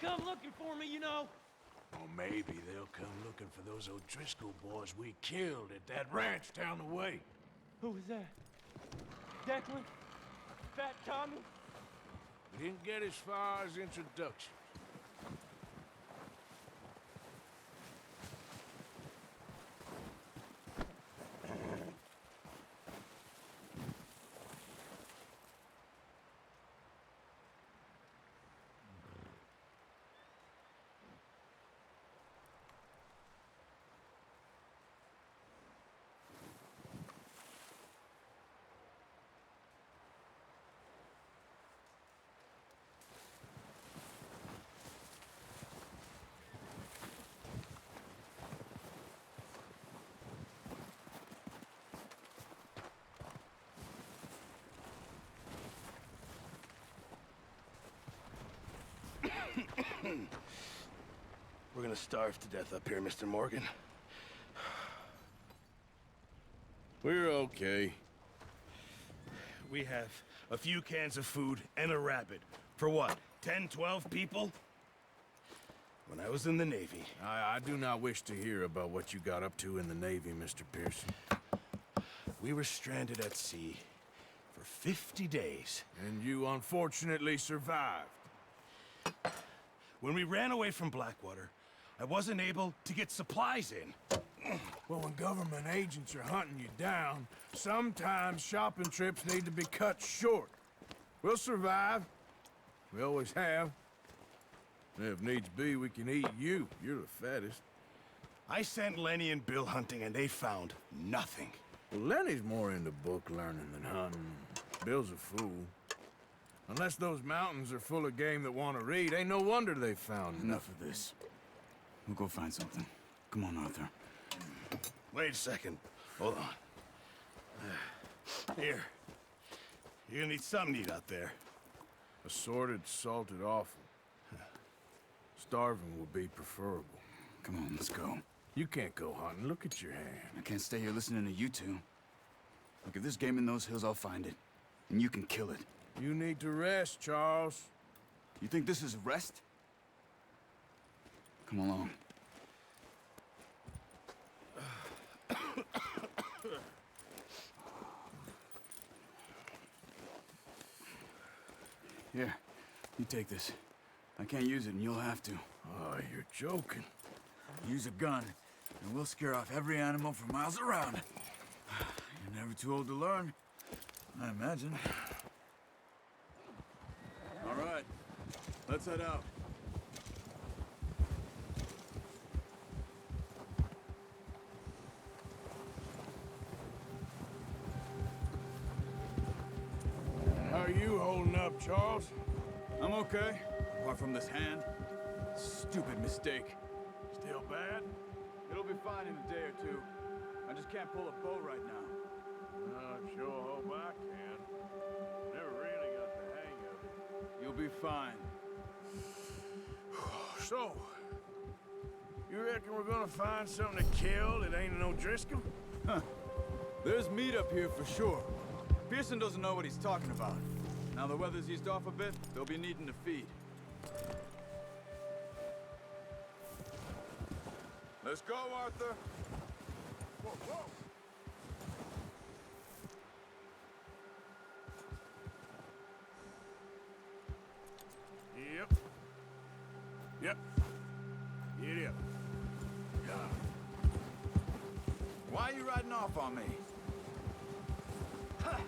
come looking for me, you know. Or maybe they'll come looking for those O'Driscoll boys we killed at that ranch down the way. Who was that? Declan? Fat Tommy? We didn't get as far as introductions. We're gonna starve to death up here, Mr. Morgan. We're okay. We have a few cans of food and a rabbit. For what, 10, 12 people? When I was in the Navy... I do not wish to hear about what you got up to in the Navy, Mr. Pearson. We were stranded at sea for 50 days. And you unfortunately survived. When we ran away from Blackwater, I wasn't able to get supplies in. Well, when government agents are hunting you down, sometimes shopping trips need to be cut short. We'll survive. We always have. And if needs be, we can eat you. You're the fattest. I sent Lenny and Bill hunting, and they found nothing. Well, Lenny's more into book learning than hunting. Bill's a fool. Unless those mountains are full of game that want to read, ain't no wonder they found Enough of this. We'll go find something. Come on, Arthur. Wait a second. Hold on. Here. You're gonna need something to eat out there. Assorted, salted offal. Starving would be preferable. Come on, let's go. You can't go hunting. Look at your hand. I can't stay here listening to you two. Look, if there's game in those hills, I'll find it. And you can kill it. You need to rest, Charles. You think this is rest? Come along. Here, you take this. I can't use it, and you'll have to. Oh, you're joking. Use a gun, and we'll scare off every animal for miles around. You're never too old to learn, I imagine. All right, let's head out. How are you holding up, Charles? I'm okay, apart from this hand. Stupid mistake. Still bad? It'll be fine in a day or two. I just can't pull a bow right now. I sure hope I can. Never really got the hang of it. You'll be fine. So, you reckon we're gonna find something to kill that ain't an O'Driscoll? Huh. There's meat up here for sure. Pearson doesn't know what he's talking about. Now the weather's eased off a bit, they'll be needing to feed. Let's go, Arthur. Whoa, whoa! Yep. Yep. Get up. Yeah. Why are you riding off on me? Ha!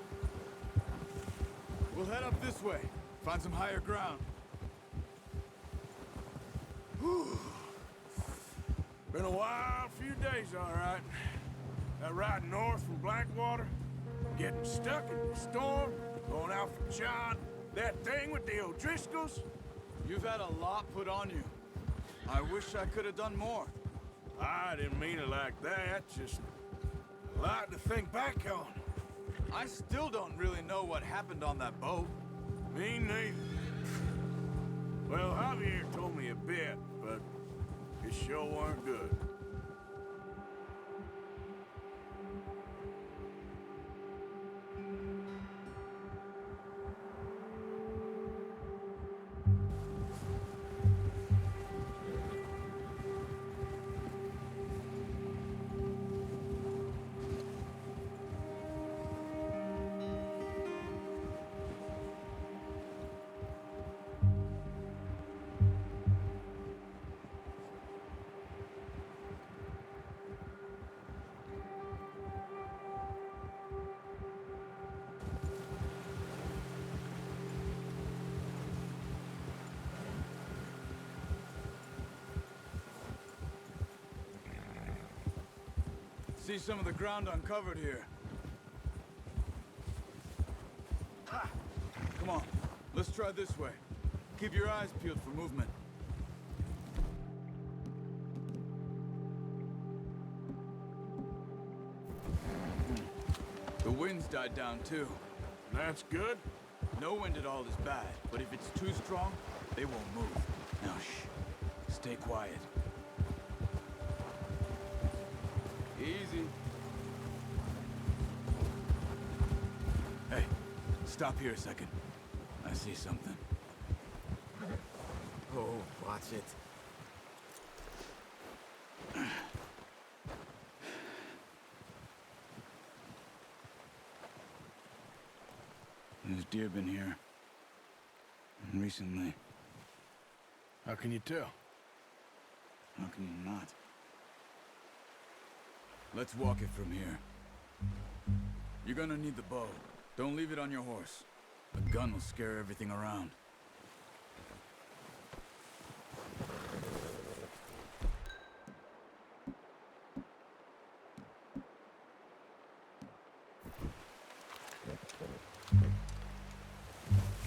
We'll head up this way. Find some higher ground. Whew. Been a wild few days, all right. That ride north from Blackwater, getting stuck in the storm, going out for John, that thing with the O'Driscolls. You've had a lot put on you. I wish I could have done more. I didn't mean it like that, just a lot to think back on. I still don't really know what happened on that boat. Me neither. Well, Javier told me a bit, but it sure weren't good. see some of the ground uncovered here. Ha! Come on, let's try this way. Keep your eyes peeled for movement. The wind's died down too. That's good. No wind at all is bad, but if it's too strong, they won't move. Now shh, stay quiet. Easy. Hey, stop here a second. I see something. Oh, watch it. There's deer been here. Recently. How can you tell? How can you not? Let's walk it from here. You're gonna need the bow. Don't leave it on your horse. A gun will scare everything around.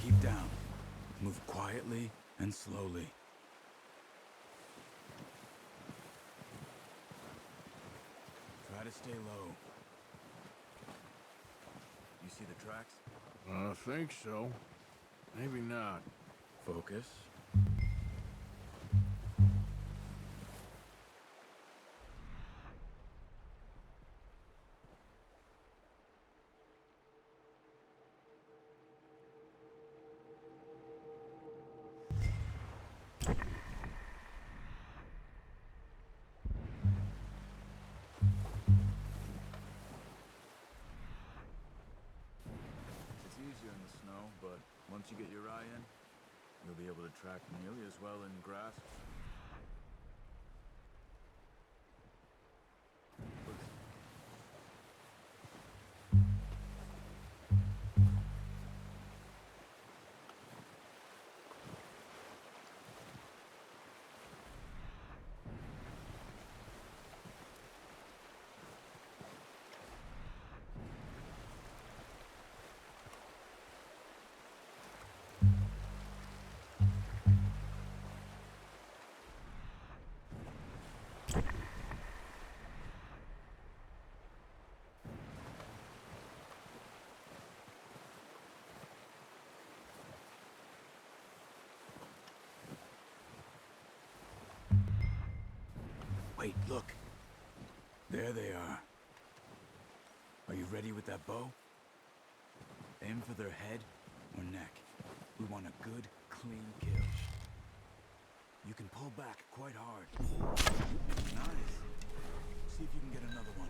Keep down. Move quietly and slowly. Try to stay low. You see the tracks? I think so. Maybe not. Focus. It's easier in the snow, but once you get your eye in, you'll be able to track nearly as well in grass. Wait, look. There they are. Are you ready with that bow? Aim for their head or neck. We want a good, clean kill. You can pull back quite hard. Nice. See if you can get another one.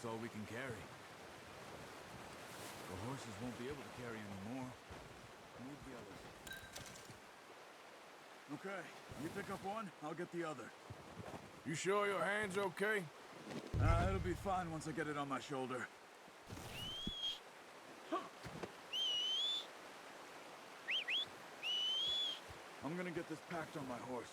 All we can carry. The horses won't be able to carry anymore. Move the others. Okay, you pick up one, I'll get the other. You sure your hand's okay? It'll be fine once I get it on my shoulder. I'm gonna get this packed on my horse.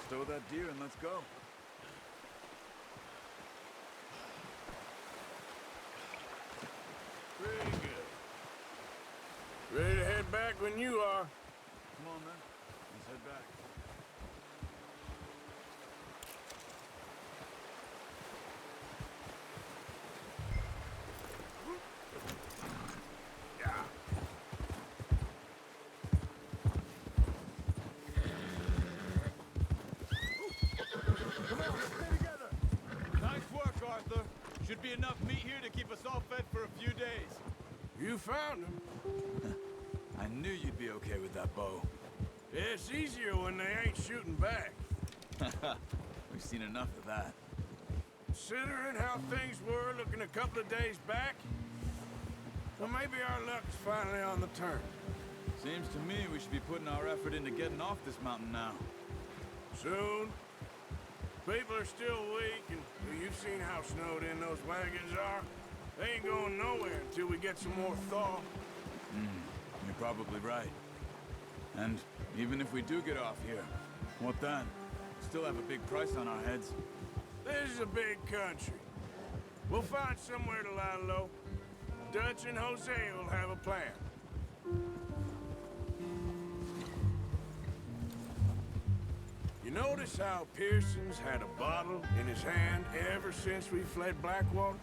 stow that deer and let's go. Pretty good. Ready to head back when you are. Come on, then. Let's head back. Yeah. Come on, stay together. Nice work, Arthur. Should be enough meat here to keep us all fed for a few days. You found him. I knew you'd be okay with that bow. Yeah, it's easier when they ain't shooting back. We've seen enough of that. Considering how things were looking a couple of days back, well, maybe our luck's finally on the turn. Seems to me we should be putting our effort into getting off this mountain now. Soon. People are still weak, and you've seen how snowed in those wagons are. They ain't going nowhere until we get some more thaw. You're probably right. And even if we do get off here, what then? Still have a big price on our heads. This is a big country. We'll find somewhere to lie low. Dutch and Jose will have a plan. You notice how Pearson's had a bottle in his hand ever since we fled Blackwater?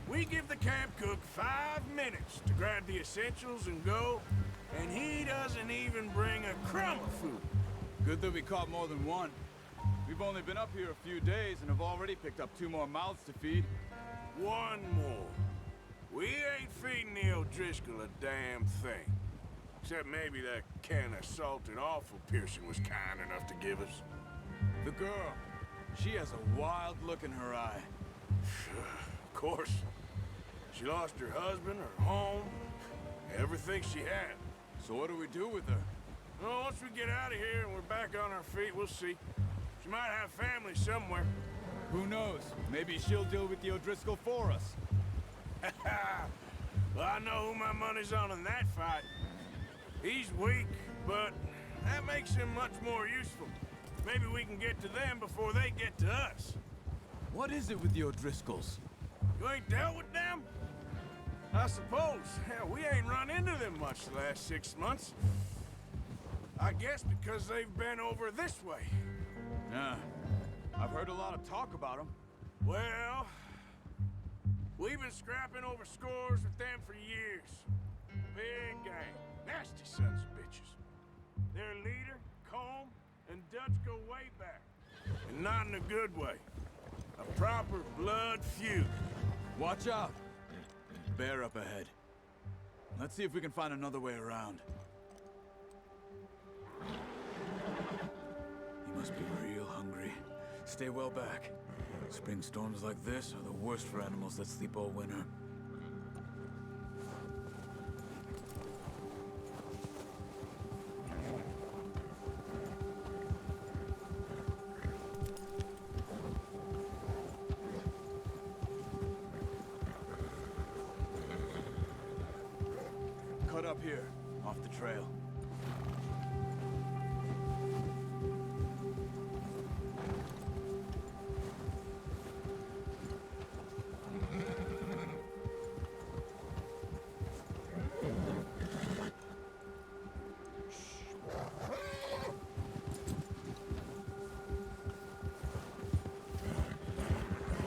We give the camp cook 5 minutes to grab the essentials and go, and he doesn't even bring a crumb of food. Good that we caught more than one. We've only been up here a few days and have already picked up 2 more mouths to feed. One more. We ain't feeding the O'Driscoll a damn thing. Except maybe that can of salted offal Pearson was kind enough to give us. The girl, she has a wild look in her eye. Of course. She lost her husband, her home, everything she had. So what do we do with her? Well, once we get out of here and we're back on our feet, we'll see. She might have family somewhere. Who knows? Maybe she'll deal with the O'Driscoll for us. Well, I know who my money's on in that fight. He's weak, but that makes him much more useful. Maybe we can get to them before they get to us. What is it with the O'Driscolls? You ain't dealt with them? I suppose. Hell, we ain't run into them much the last 6 months. I guess because they've been over this way. Yeah, I've heard a lot of talk about them. Well, we've been scrapping over scores with them for years. Big gang. Nasty sons of bitches. Their leader, Combe, and Dutch go way back. And not in a good way. A proper blood feud. Watch out! Bear up ahead. Let's see if we can find another way around. You must be real hungry. Stay well back. Spring storms like this are the worst for animals that sleep all winter. Cut up here, off the trail.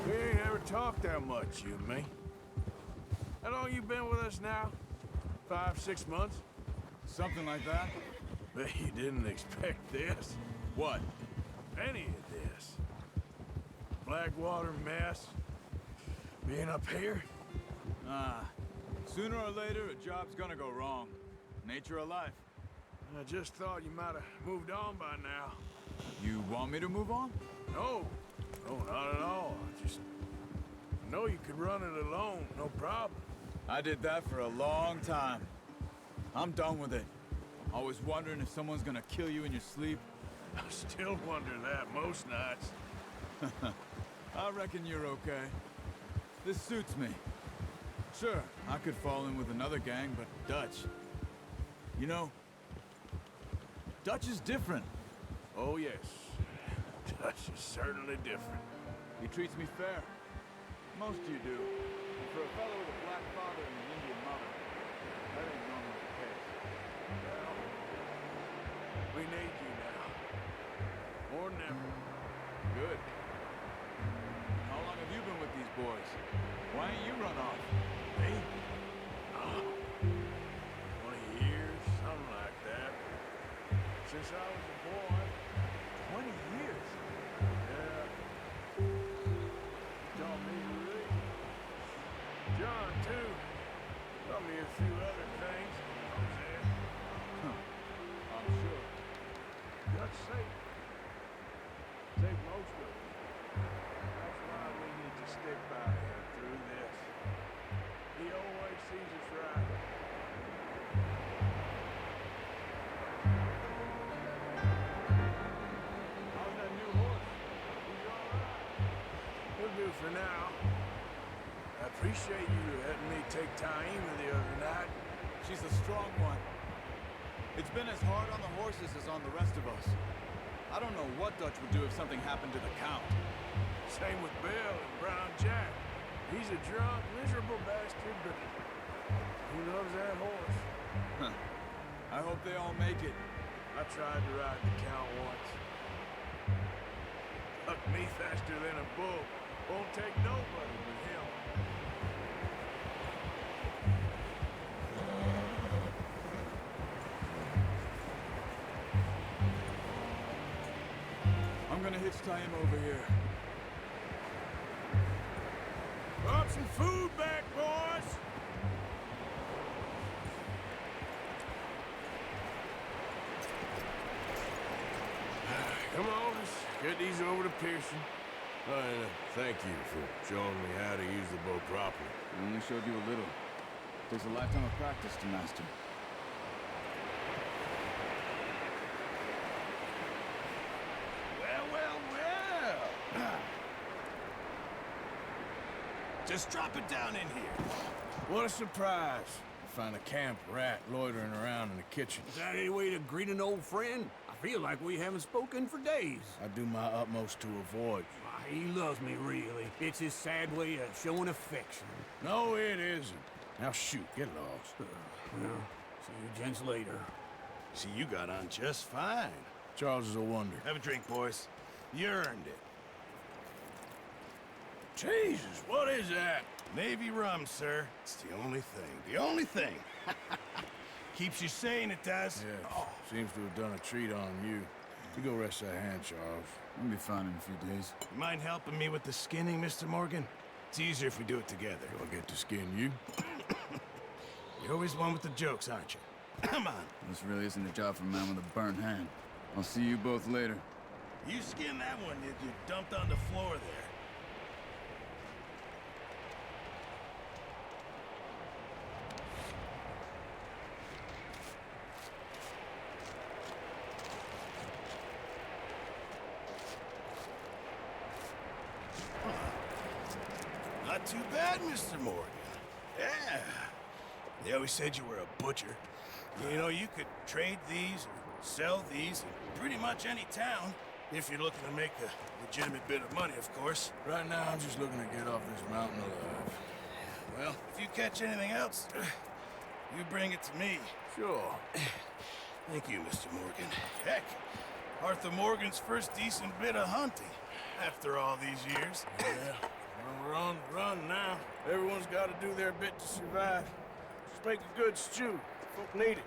We ain't ever talked that much, you and me. How long you been with us now? 5, 6 months? Something like that? Bet you didn't expect this. What? Any of this. Blackwater mess. Being up here. Sooner or later, a job's gonna go wrong. Nature of life. I just thought you might have moved on by now. You want me to move on? No. No, not at all. I just know you could run it alone, no problem. I did that for a long time. I'm done with it. Always wondering if someone's gonna kill you in your sleep. I still wonder that most nights. I reckon you're okay. This suits me. Sure, I could fall in with another gang, but Dutch... You know, Dutch is different. Oh, yes. Dutch is certainly different. He treats me fair. Most of you do. And for a fellow with a black father and an Indian mother, that ain't normally the case. Well, we need you now. More than ever. Good. How long have you been with these boys? Why ain't you run off? Me? Oh, 20 years, something like that. Since I was a boy. 20 years? Yeah. Taught me to read. John, too. Taught me a few other things. I was there. I'm sure. Dutch saved. Saved most of us. That's why we need to stick by him through this. He always sees us right. How's that new horse? He's all right. He'll do for now. I appreciate you letting me take Taima the other night. She's a strong one. It's been as hard on the horses as on the rest of us. I don't know what Dutch would do if something happened to the Count. Same with Bill and Brown Jack. He's a drunk, miserable bastard, but he loves that horse. Huh. I hope they all make it. I tried to ride the Count once. Bucked me faster than a bull. Won't take nobody but him. I'm gonna hitch Taima over here. Brought some food back, boys! Come on, let's get these over to Pearson. And thank you for showing me how to use the bow properly. I only showed you a little. Takes a lifetime of practice to master. Well. Just drop it down in here. What a surprise. Find a camp rat loitering around in the kitchen. Is that any way to greet an old friend? I feel like we haven't spoken for days. I do my utmost to avoid you. Why, he loves me, really. It's his sad way of showing affection. No, it isn't. Now shoot, get lost. Well, see you gents later. See, you got on just fine. Charles is a wonder. Have a drink, boys. You earned it. Jesus, what is that? Navy rum, sir. It's the only thing. The only thing. Keeps you sane, it does. Yeah, seems to have done a treat on you. You go rest that hand, Charles. We'll be fine in a few days. You mind helping me with the skinning, Mr. Morgan? It's easier if we do it together. Do I get to skin you? You're always one with the jokes, aren't you? Come on. This really isn't a job for a man with a burnt hand. I'll see you both later. You skinned that one that you dumped on the floor there. Not too bad, Mr. Morgan. Yeah. They always said you were a butcher. You know, you could trade these or sell these in pretty much any town, if you're looking to make a legitimate bit of money, of course. Right now, I'm just looking to get off this mountain alive. Well, if you catch anything else, you bring it to me. Sure. Thank you, Mr. Morgan. Heck, Arthur Morgan's first decent bit of hunting after all these years. Yeah. Well, we're on the run now. Everyone's got to do their bit to survive. Just make a good stew. Folk need it.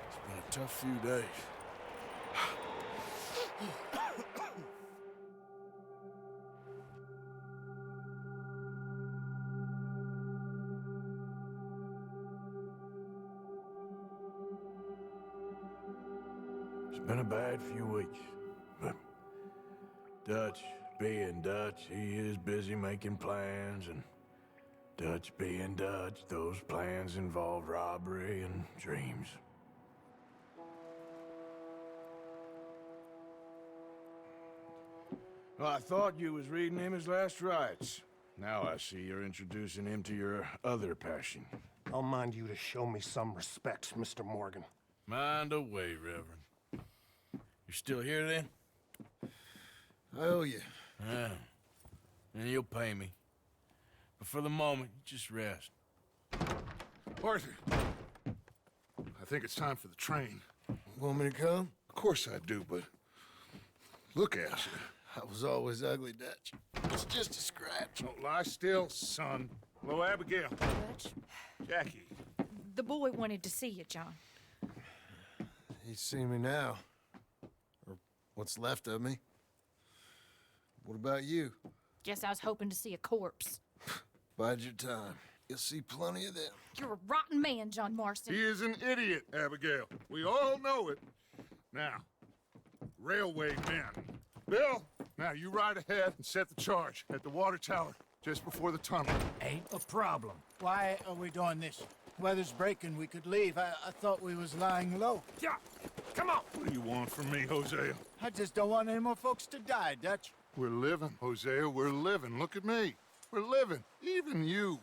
It's been a tough few days. It's been a bad few weeks, but Dutch being Dutch, he is busy making plans, and Dutch being Dutch, those plans involve robbery and dreams. Well, I thought you was reading him his last rites. Now I see you're introducing him to your other passion. I'll mind you to show me some respect, Mr. Morgan. Mind away, Reverend. You still here, then? I owe you. Yeah. And you'll pay me. But for the moment, just rest. Arthur, I think it's time for the train. Want me to come? Of course I do, but look at you. I was always ugly, Dutch. It's just a scratch. Don't lie still, son. Hello, Abigail. Dutch, Jackie. the boy wanted to see you, John. He's seen me now. Or what's left of me. What about you? Guess I was hoping to see a corpse. Bide your time. You'll see plenty of them. You're a rotten man, John Marston. He is an idiot, Abigail. We all know it. Now, railway men. Bill, now you ride ahead and set the charge at the water tower just before the tunnel. Ain't a problem. Why are we doing this? Weather's breaking, we could leave. I thought we was lying low. Yeah, come on. What do you want from me, Hosea? I just don't want any more folks to die, Dutch. We're living, Hosea, we're living. Look at me. We're living, even you.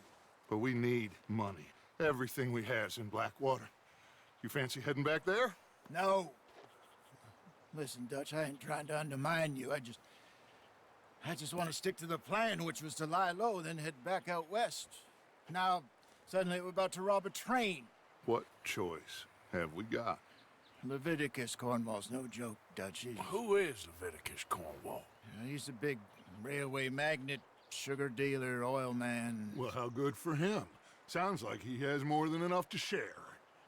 But we need money. Everything we has in Blackwater. You fancy heading back there? No. Listen, Dutch, I ain't trying to undermine you. I just want to stick to the plan, which was to lie low, then head back out west. Now, suddenly we're about to rob a train. What choice have we got? Leviticus Cornwall's no joke, Dutch. Who is Leviticus Cornwall? He's a big railway magnate, sugar dealer, oil man. Well, how good for him. Sounds like he has more than enough to share.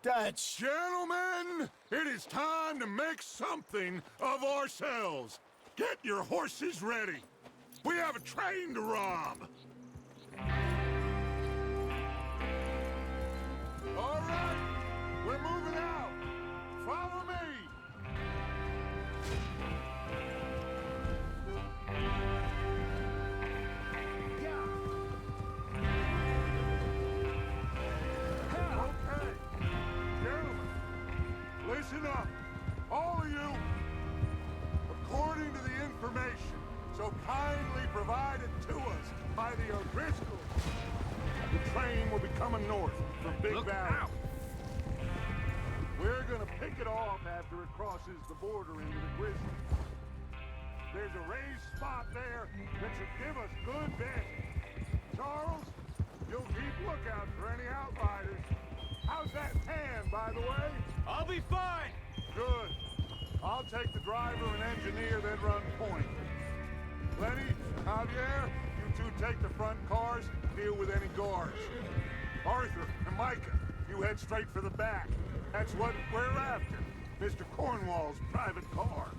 Dutch! Gentlemen, it is time to make something of ourselves. Get your horses ready. We have a train to rob. All right, we're moving out. Follow me. Okay, gentlemen, listen up, all of you. According to the information so kindly provided to us by the O'Driscolls, the train will be coming north from Big Valley. We're gonna pick it off after it crosses the border into the Grizzly. There's a raised spot there that should give us good vantage. Charles, you'll keep lookout for any outriders. How's that tan, by the way? I'll be fine! Good. I'll take the driver and engineer, then run point. Lenny, Javier, you two take the front cars, deal with any guards. Arthur and Micah, you head straight for the back. That's what we're after. Mr. Cornwall's private car.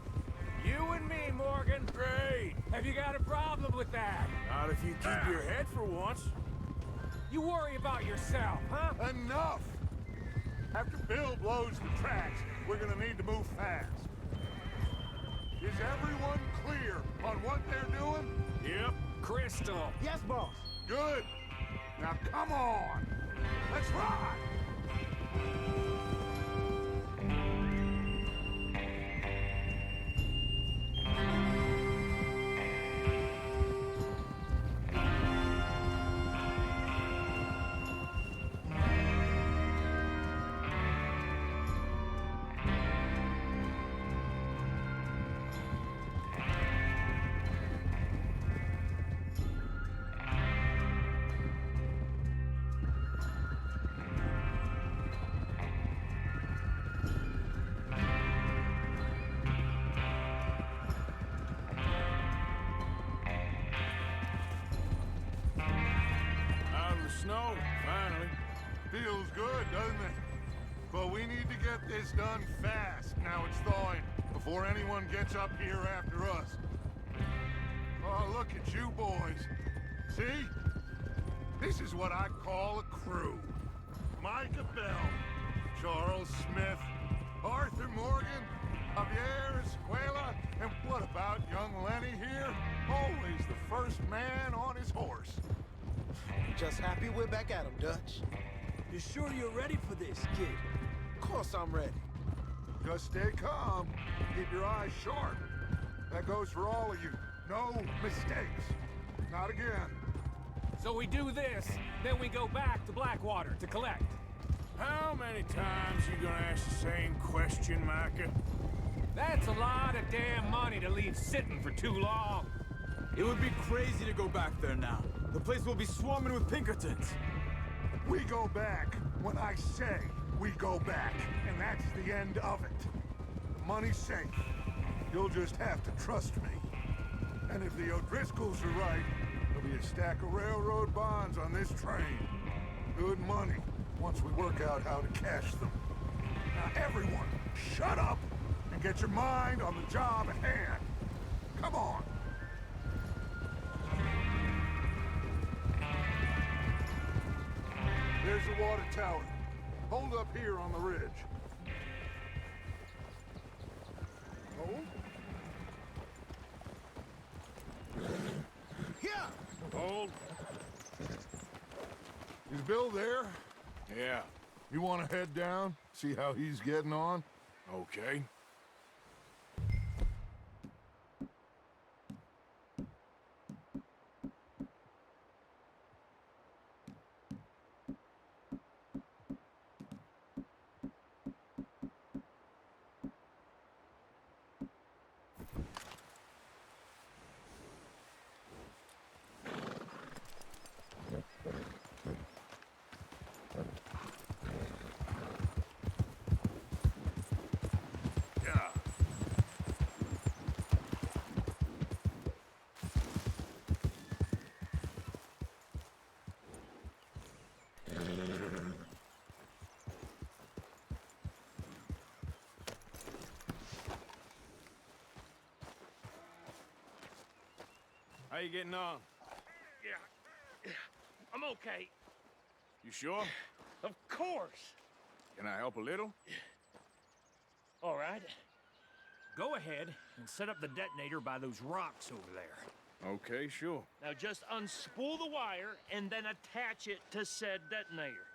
You and me, Morgan. Great. Have you got a problem with that? Not if you keep your head for once. You worry about yourself, huh? Enough! After Bill blows the tracks, we're gonna need to move fast. Is everyone clear on what they're doing? Yep. Crystal. Yes, boss. Good. Now come on. Let's ride. Snow, finally. Feels good, doesn't it? But we need to get this done fast, now it's thawing, before anyone gets up here after us. Oh, look at you boys. See? This is what I call a crew. Micah Bell, Charles Smith, Arthur Morgan, Javier Escuela, and what about young Lenny here? Always the first man on his horse. Just happy we're back at him, Dutch. You sure you're ready for this, kid? Of course I'm ready. Just stay calm. Keep your eyes sharp. That goes for all of you. No mistakes. Not again. So we do this, then we go back to Blackwater to collect. How many times you gonna ask the same question, Micah? That's a lot of damn money to leave sitting for too long. It would be crazy to go back there now. The place will be swarming with Pinkertons. We go back when I say we go back, and that's the end of it. The money's safe. You'll just have to trust me. And if the O'Driscolls are right, there'll be a stack of railroad bonds on this train. Good money, once we work out how to cash them. Now everyone, shut up and get your mind on the job at hand. Come on. There's the water tower. Hold up here on the ridge. Hold. Yeah! Hold. Is Bill there? Yeah. You want to head down? See how he's getting on? Okay. How you getting on? Yeah, I'm okay. You sure? Of course. Can I help a little? All right. Go ahead and set up the detonator by those rocks over there. Okay, sure. Now just unspool the wire and then attach it to said detonator.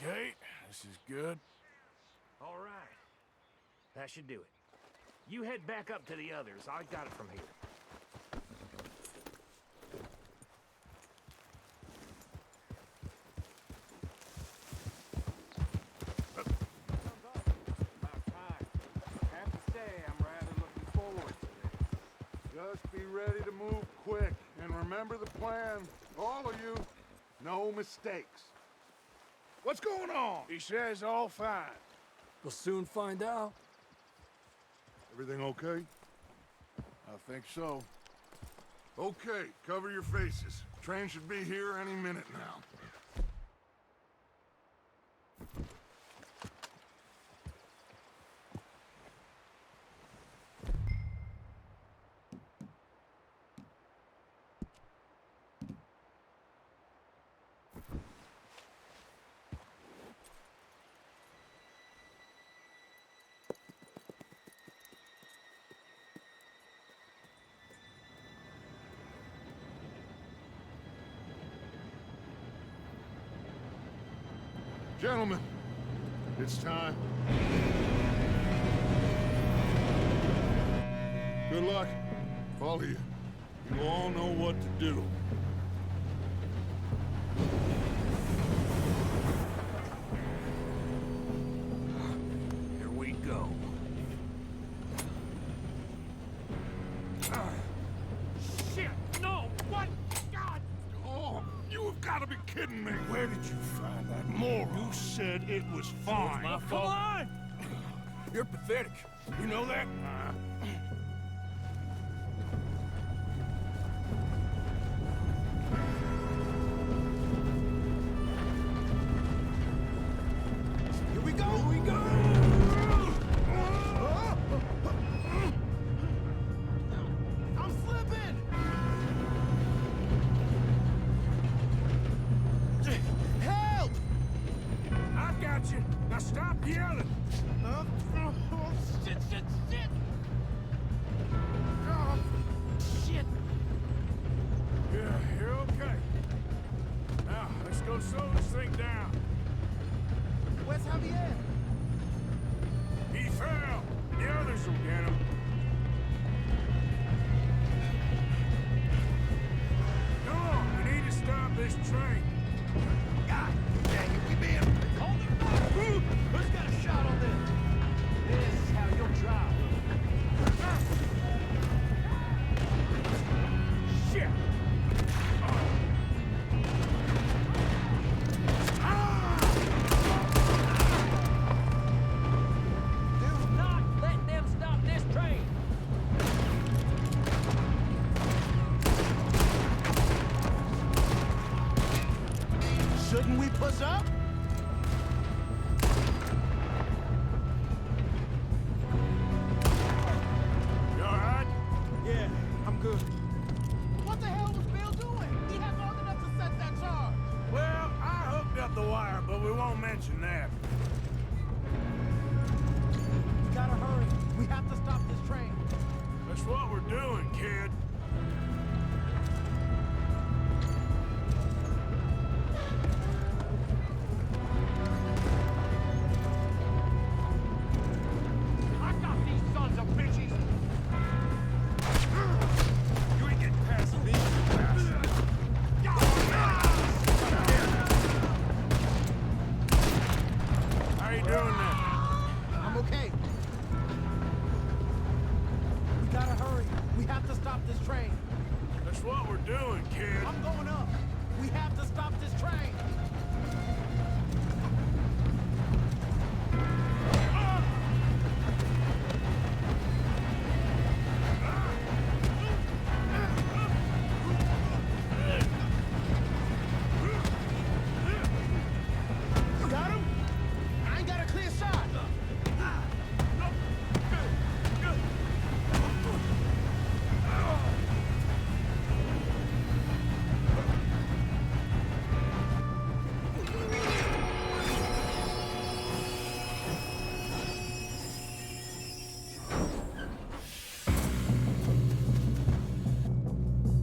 Okay, this is good. All right. That should do it. You head back up to the others. I got it from here. Just be ready to move quick. And remember the plan. All of you, no mistakes. What's going on? He says all fine. We'll soon find out. Everything okay? I think so. Okay, cover your faces. Train should be here any minute now. Gentlemen, it's time. Good luck, all of you. You all know what to do. Here we go. Shit! No! What? God! Oh, you have got to be kidding me. Where did you find that moron? You said it was fine. My Come fault. on! You're pathetic. You know that? Here we go! Here we go! I'm slipping! Help! I got you. Yelling! Oh, shit, shit, shit! Oh, shit! Yeah, you're okay. Now, let's go slow this thing down. Where's Javier? He fell. The others will get him. Come on, we need to stop this train. God dang it, we being... Hold it back! Who's got a shot on this? This is how you'll drive. Shit! Do not let them stop this train! Shouldn't we push up? You alright? Yeah, I'm good. What the hell was Bill doing? He had long enough to set that charge. Well, I hooked up the wire, but we won't mention that. We gotta hurry. We have to stop this train. That's what we're doing, kid. I got these sons of bitches! You ain't getting past me, bastard. How you doing now? I'm okay. We gotta hurry. We have to stop this train. That's what we're doing, kid. I'm going up. We have to stop this train. You got him? I ain't got a clear shot.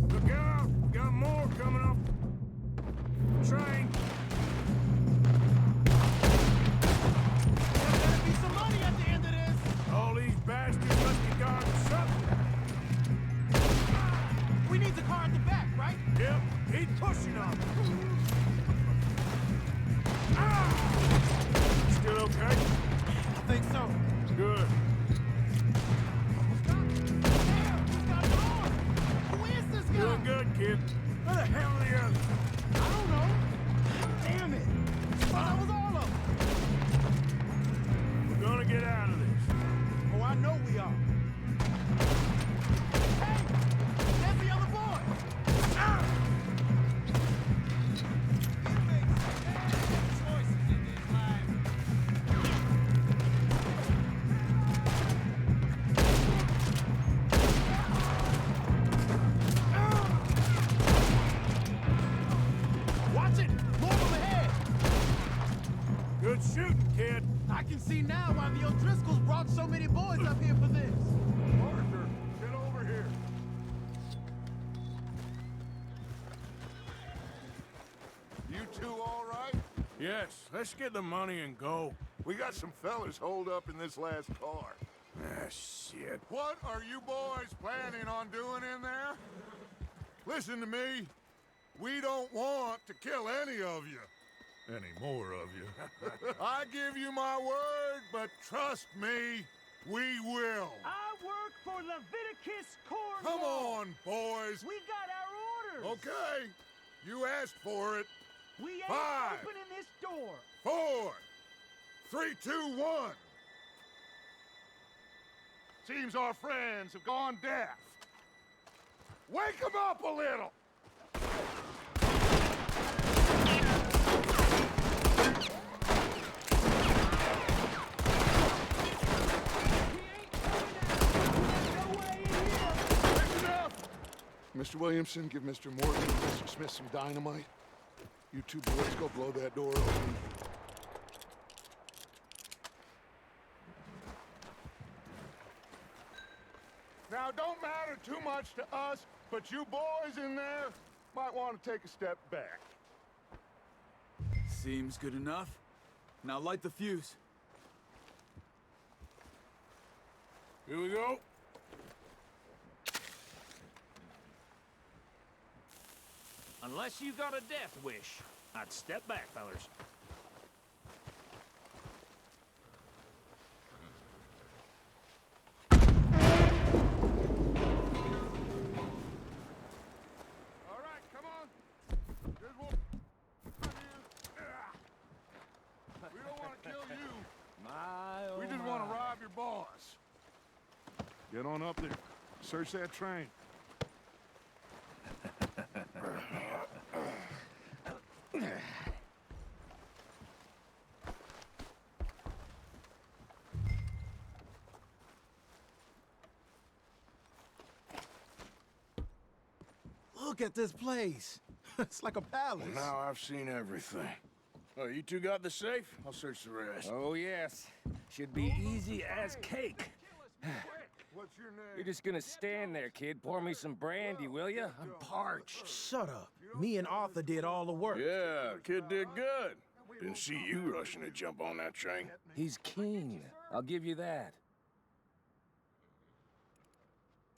Look out! We got more coming up. Train. There's gotta be some money at the end of this. All these bastards must be guarding something. We need the car at the back, right? Yep, he's pushing on me. Still okay? I think so. Good. Who's got it on? Who is this guy? Doing good, kid. Where the hell are the others? I don't know. Damn it. Well, that was all of them. We're gonna get out of this. Oh, I know we are. Hey, there's the other boy. You make bad choices in this life. Watch it. More of them ahead. Good shooting, kid. I can see now why the O'Driscolls brought so many boys up here for this. Arthur, get over here. You two all right? Yes, let's get the money and go. We got some fellas holed up in this last car. Ah, shit. What are you boys planning on doing in there? Listen to me. We don't want to kill any of you. Any more of you. I give you my word, but trust me, we will. I work for Leviticus Corps. Come on, boys. We got our orders. Okay. You asked for it. We ain't 5, opening this door. 4, 3, 2, 1. Seems our friends have gone deaf. Wake them up a little. Mr. Williamson, give Mr. Morgan and Mr. Smith some dynamite. You two boys go blow that door open. Now, it don't matter too much to us, but you boys in there might want to take a step back. Seems good enough. Now light the fuse. Here we go. Unless you got a death wish, I'd step back, fellers. All right, come on. Here's what we don't want to kill you. We just want to rob your boss. Get on up there. Search that train. Look at this place. It's like a palace. Well, now I've seen everything. Oh, you two got the safe? I'll search the rest. Oh, yes. Should be easy as cake. What's your name? You're just gonna stand there, kid. Pour me some brandy, will ya? I'm parched. Shut up. Me and Arthur did all the work. Yeah, kid did good. Didn't see you rushing to jump on that train. He's keen. I'll give you that.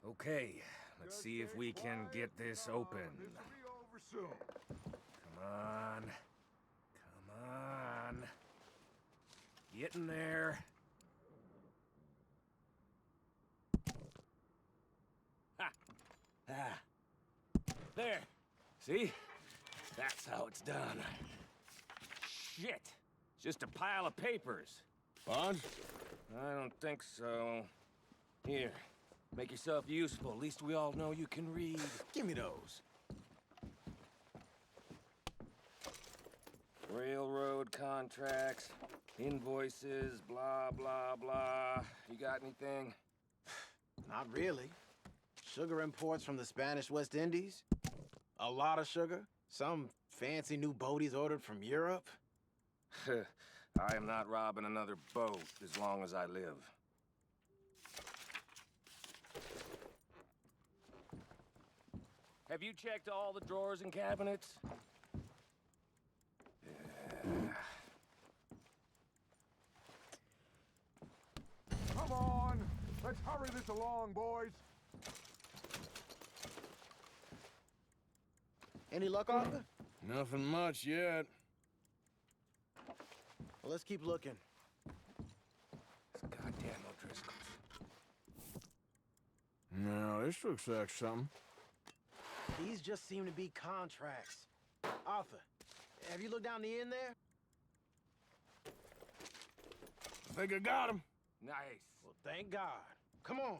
Okay, let's see if we can get this open. Come on. Come on. Get in there. Ha! Ah. There. See? That's how it's done. Shit. It's just a pile of papers. Bonds? I don't think so. Here. Make yourself useful. At least we all know you can read. Give me those. Railroad contracts, invoices, blah, blah, blah. You got anything? Not really. Sugar imports from the Spanish West Indies. A lot of sugar. Some fancy new boat he's ordered from Europe. I am not robbing another boat as long as I live. Have you checked all the drawers and cabinets? Come on. Let's hurry this along, boys. Any luck, Arthur? Nothing much yet. Well, let's keep looking. Goddamn O'Driscolls. No, this looks like something. These just seem to be contracts. Arthur, have you looked down the end there? I think I got him. Nice. Well, thank God. Come on.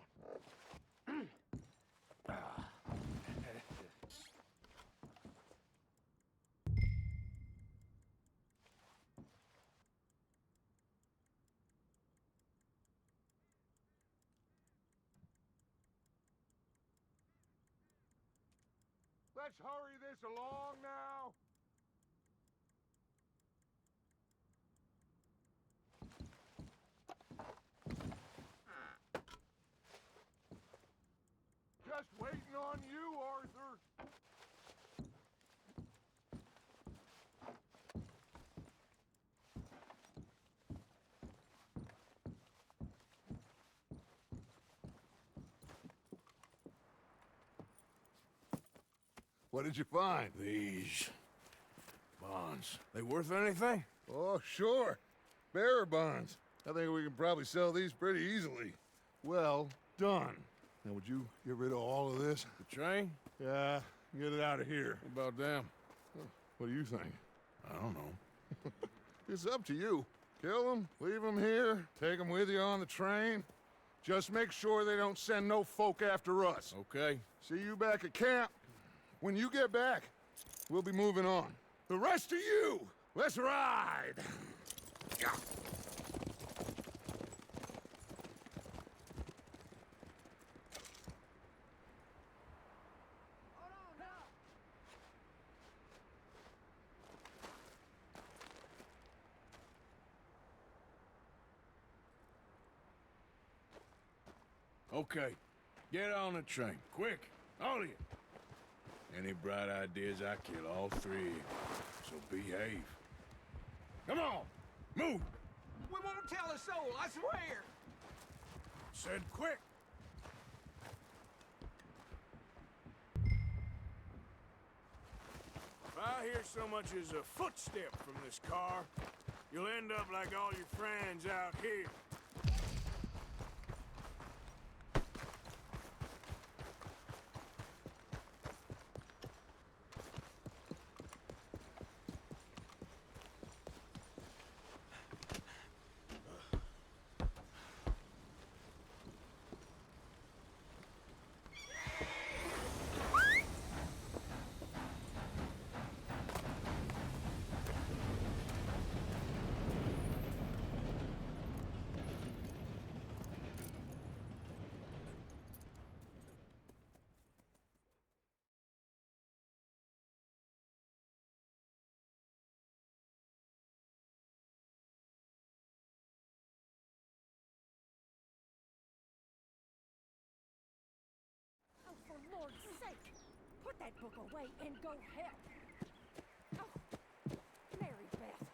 Let's hurry this along now. Just waiting on you, Arthur. What did you find? These bonds. They worth anything? Oh, sure. Bearer bonds. I think we can probably sell these pretty easily. Well done. Now, would you get rid of all of this? The train? Yeah, get it out of here. What about them? What do you think? I don't know. It's up to you. Kill them, leave them here, take them with you on the train. Just make sure they don't send no folk after us. Okay. See you back at camp. When you get back, we'll be moving on. The rest of you, let's ride! Yeah. Okay. Get on the train, quick, all of you. Any bright ideas, I kill all three of you, so behave. Come on, move! We won't tell a soul, I swear! Said quick! If I hear so much as a footstep from this car, you'll end up like all your friends out here. For Lord's sake, put that book away and go help. Oh, Mary Beth.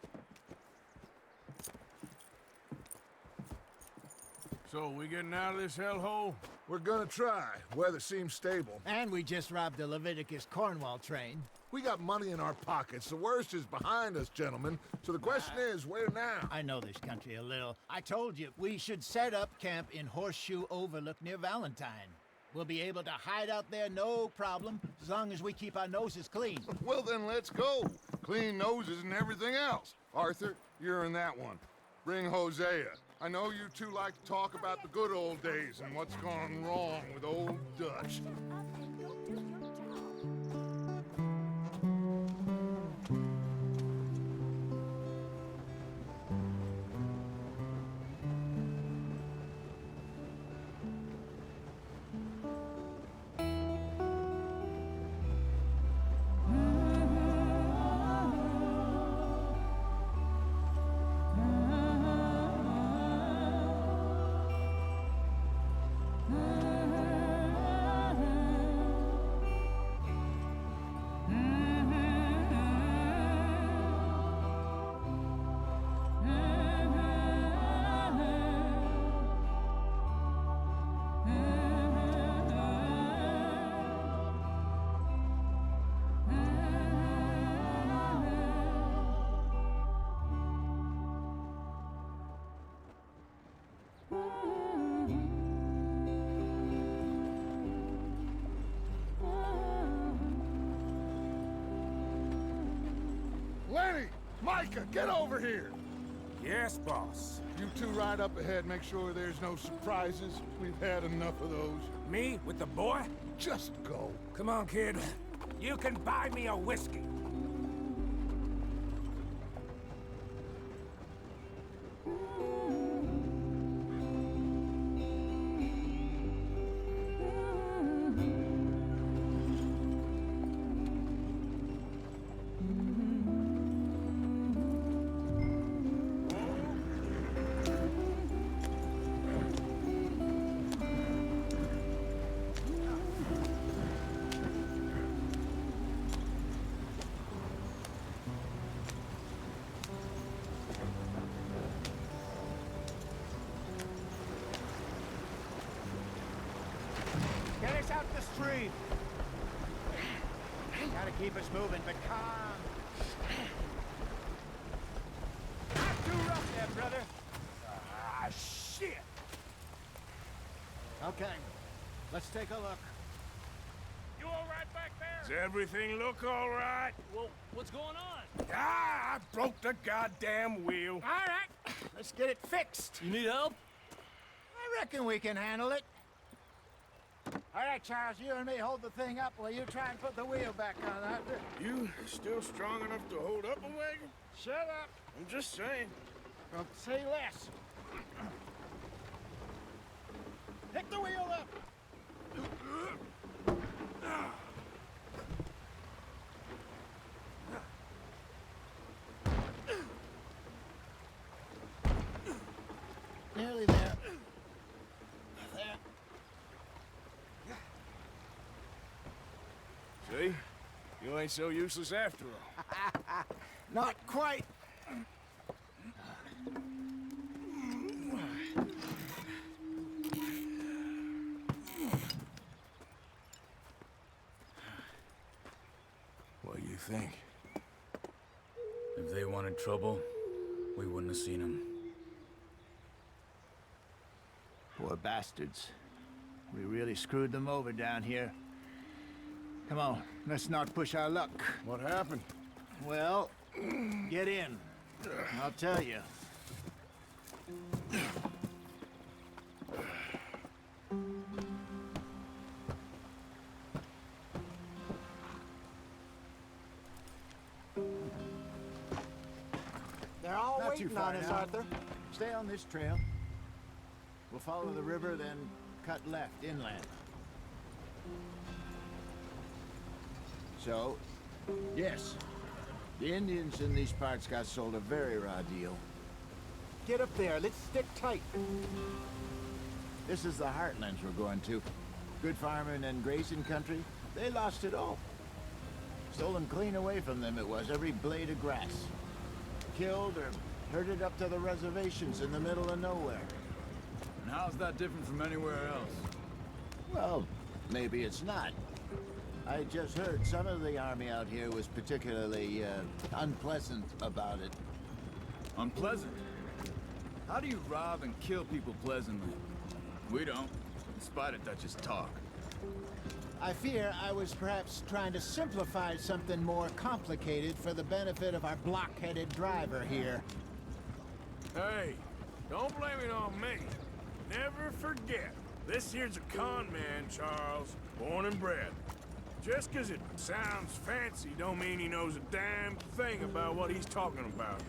So, we getting out of this hellhole? We're gonna try. Weather seems stable. And we just robbed the Leviticus Cornwall train. We got money in our pockets. The worst is behind us, gentlemen. So the question is, where now? I know this country a little. I told you, we should set up camp in Horseshoe Overlook near Valentine. We'll be able to hide out there, no problem, as long as we keep our noses clean. Well, then let's go. Clean noses and everything else. Arthur, you're in that one. Bring Hosea. I know you two like to talk about the good old days and what's gone wrong with old Dutch. Lenny! Micah, get over here! Yes, boss. You two ride up ahead, make sure there's no surprises. We've had enough of those. Me with the boy? Just go. Come on, kid. You can buy me a whiskey. Get us out the street. Gotta keep us moving, but calm. Not too rough there, brother. Ah, shit! Okay, let's take a look. You all right back there? Does everything look all right? Well, what's going on? Ah, I broke the goddamn wheel. All right, let's get it fixed. You need help? I reckon we can handle it. All right, Charles, you and me hold the thing up while you try and put the wheel back on that. You still strong enough to hold up a wagon? Shut up. I'm just saying. Don't say less. Pick the wheel up. Nearly there. There. ain't so useless after all. Not quite. What do you think? If they wanted trouble, we wouldn't have seen them. Poor bastards. We really screwed them over down here. Come on, let's not push our luck. What happened? Well, get in. I'll tell you. They're all Not too waiting far on us, now. Arthur. Stay on this trail. We'll follow the river, then cut left inland. So, yes, the Indians in these parts got sold a very raw deal. Get up there. Let's stick tight. This is the heartlands we're going to. Good farming and grazing country. They lost it all. Stolen clean away from them it was, every blade of grass. Killed or herded up to the reservations in the middle of nowhere. And how's that different from anywhere else? Well, maybe it's not. I just heard some of the army out here was particularly unpleasant about it. Unpleasant? How do you rob and kill people pleasantly? We don't, in spite of Dutch's talk. I fear I was perhaps trying to simplify something more complicated for the benefit of our block-headed driver here. Hey, don't blame it on me. Never forget, this here's a con man, Charles, born and bred. Just 'cause it sounds fancy don't mean he knows a damn thing about what he's talking about.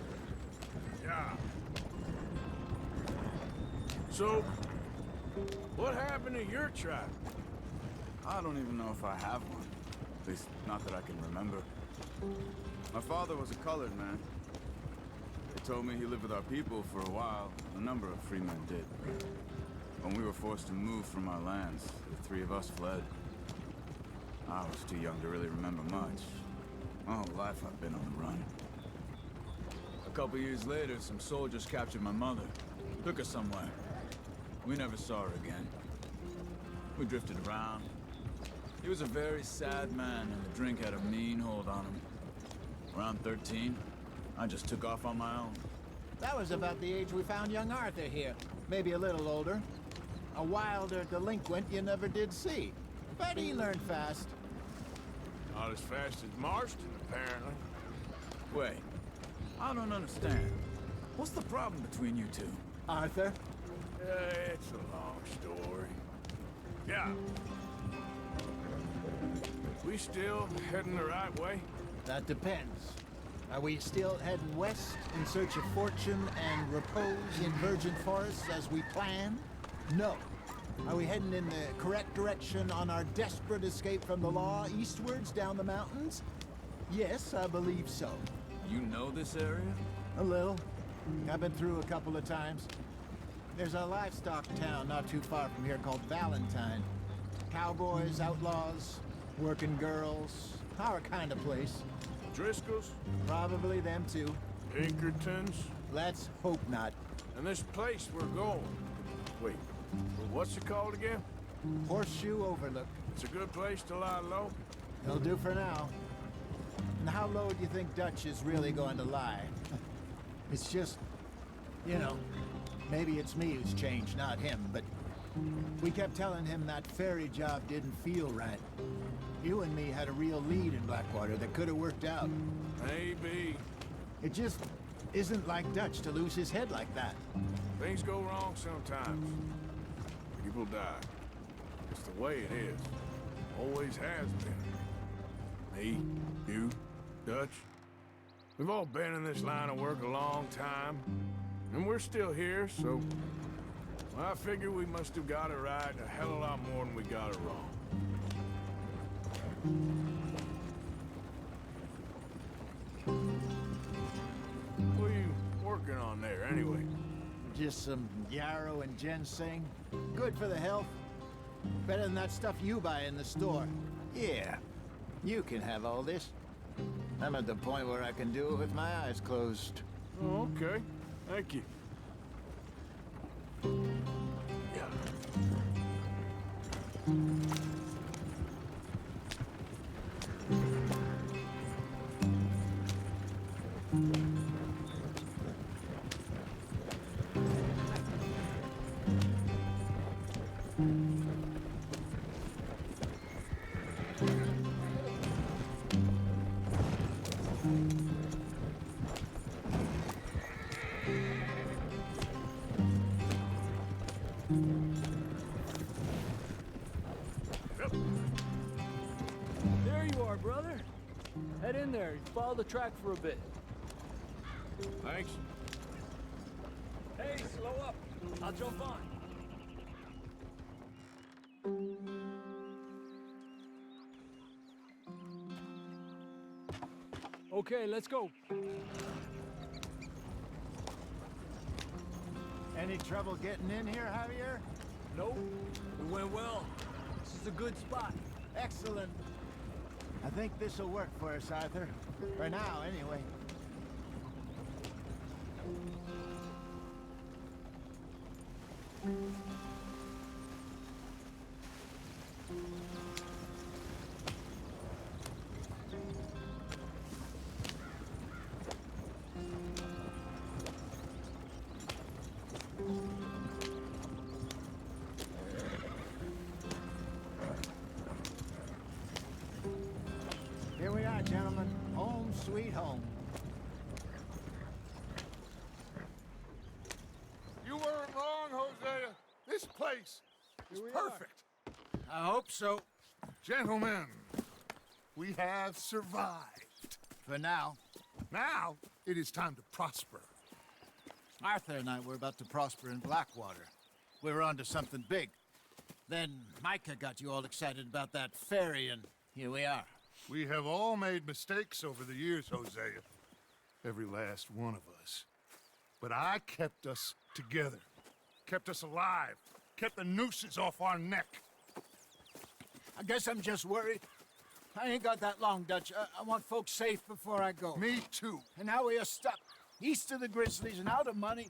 Yeah. So, what happened to your tribe? I don't even know if I have one. At least, not that I can remember. My father was a colored man. They told me he lived with our people for a while. A number of free men did. When we were forced to move from our lands, the three of us fled. I was too young to really remember much. My whole life I've been on the run. A couple years later, some soldiers captured my mother. Took her somewhere. We never saw her again. We drifted around. He was a very sad man, and the drink had a mean hold on him. Around 13, I just took off on my own. That was about the age we found young Arthur here. Maybe a little older. A wilder delinquent you never did see. But he learned fast. Not as fast as Marston, apparently. Wait, I don't understand. What's the problem between you two? Arthur? It's a long story. Yeah. We still heading the right way? That depends. Are we still heading west in search of fortune and repose in virgin forests as we planned? No. Are we heading in the correct direction on our desperate escape from the law eastwards down the mountains? Yes, I believe so. You know this area? A little. I've been through a couple of times. There's a livestock town not too far from here called Valentine. Cowboys, outlaws, working girls, our kind of place. Driscoll's? Probably them too. Pinkertons? Let's hope not. And this place we're going. Wait, what's it called again? Horseshoe Overlook. It's a good place to lie low? It'll do for now. And how low do you think Dutch is really going to lie? It's just, you know, maybe it's me who's changed, not him, but we kept telling him that ferry job didn't feel right. You and me had a real lead in Blackwater that could have worked out. Maybe. It just isn't like Dutch to lose his head like that. Things go wrong sometimes. People die. It's the way it is. Always has been. Me, you, Dutch. We've all been in this line of work a long time. And we're still here, so... well, I figure we must have got it right a hell of a lot more than we got it wrong. What are you working on there, anyway? Just some yarrow and ginseng. Good for the health. Better than that stuff you buy in the store. Yeah, you can have all this. I'm at the point where I can do it with my eyes closed. Oh, okay. Thank you. There you are, brother. Head in there. Follow the track for a bit. Thanks. Hey, slow up. I'll jump on. Okay, let's go. Any trouble getting in here, Javier? Nope. It went well. This is a good spot. Excellent. I think this'll work for us, Arthur. For now, anyway. Here we are, gentlemen. Home sweet home. You weren't wrong, Hosea. This place is perfect. I hope so. Gentlemen, we have survived. For now. Now, it is time to prosper. Arthur and I were about to prosper in Blackwater. We were onto something big. Then Micah got you all excited about that ferry, and here we are. We have all made mistakes over the years, Hosea. Every last one of us. But I kept us together. Kept us alive. Kept the nooses off our neck. I guess I'm just worried. I ain't got that long, Dutch. I want folks safe before I go. Me too. And now we are stuck east of the Grizzlies and out of money.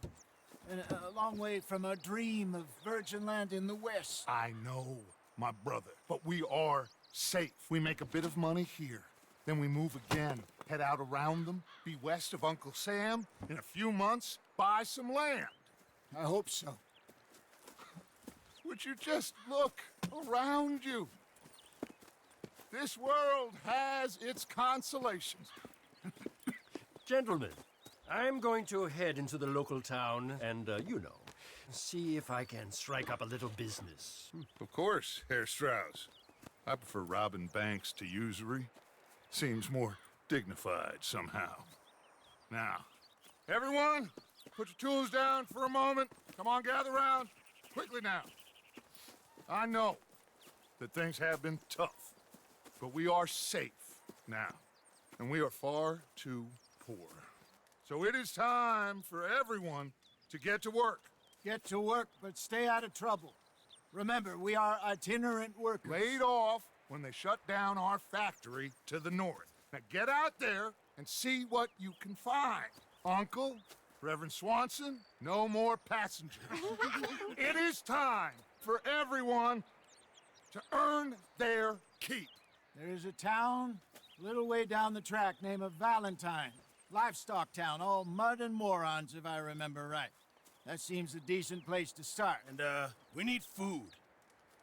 And a long way from our dream of virgin land in the west. I know, my brother. But we are safe. We make a bit of money here. Then we move again. Head out around them. Be west of Uncle Sam. In a few months, buy some land. I hope so. Would you just look around you? This world has its consolations. Gentlemen, I'm going to head into the local town and, you know, see if I can strike up a little business. Of course, Herr Strauss. I prefer robbing banks to usury. Seems more dignified somehow. Now, everyone, put your tools down for a moment. Come on, gather round. Quickly now. I know that things have been tough, but we are safe now, and we are far too poor. So it is time for everyone to get to work. Get to work, but stay out of trouble. Remember, we are itinerant workers. Laid off when they shut down our factory to the north. Now get out there and see what you can find. Uncle, Reverend Swanson, no more passengers. It is time for everyone to earn their keep. There is a town a little way down the track named Valentine. Livestock town, all mud and morons, if I remember right. That seems a decent place to start. And, we need food.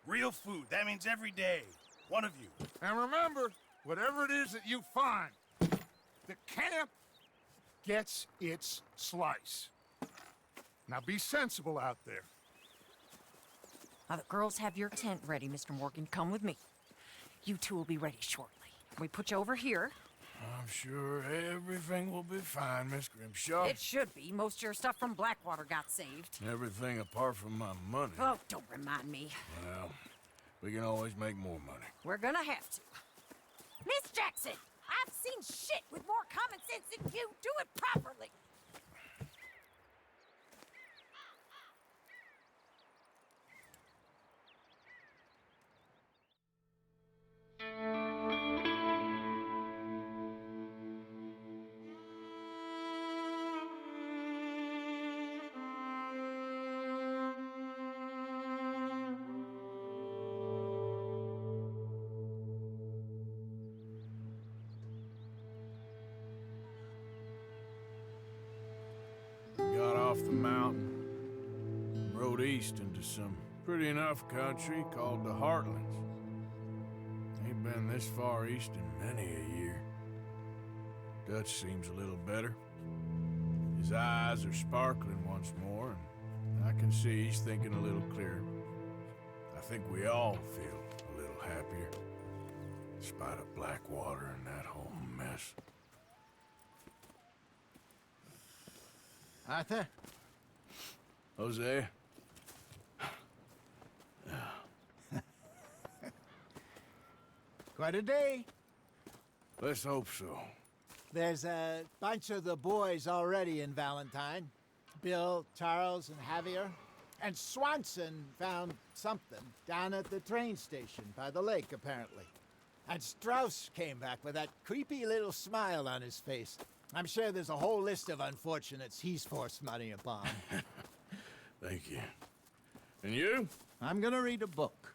Real food. That means every day. One of you. And remember, whatever it is that you find, the camp gets its slice. Now be sensible out there. Now, the girls have your tent ready, Mr. Morgan. Come with me. You two will be ready shortly. We put you over here. I'm sure everything will be fine, Miss Grimshaw. It should be. Most of your stuff from Blackwater got saved. Everything apart from my money. Oh, don't remind me. Well, we can always make more money. We're gonna have to. Miss Jackson, I've seen shit with more common sense than you. Do it properly. off the mountain. Rode east into some pretty enough country called the Heartlands. Ain't been this far east in many a year. Dutch seems a little better. His eyes are sparkling once more, and I can see he's thinking a little clearer. I think we all feel a little happier, in spite of Blackwater and that whole mess. Arthur? Jose? Quite a day. Let's hope so. There's a bunch of the boys already in Valentine. Bill, Charles, and Javier. And Swanson found something down at the train station by the lake, apparently. And Strauss came back with that creepy little smile on his face. I'm sure there's a whole list of unfortunates he's forced money upon. Thank you. And you? I'm gonna read a book.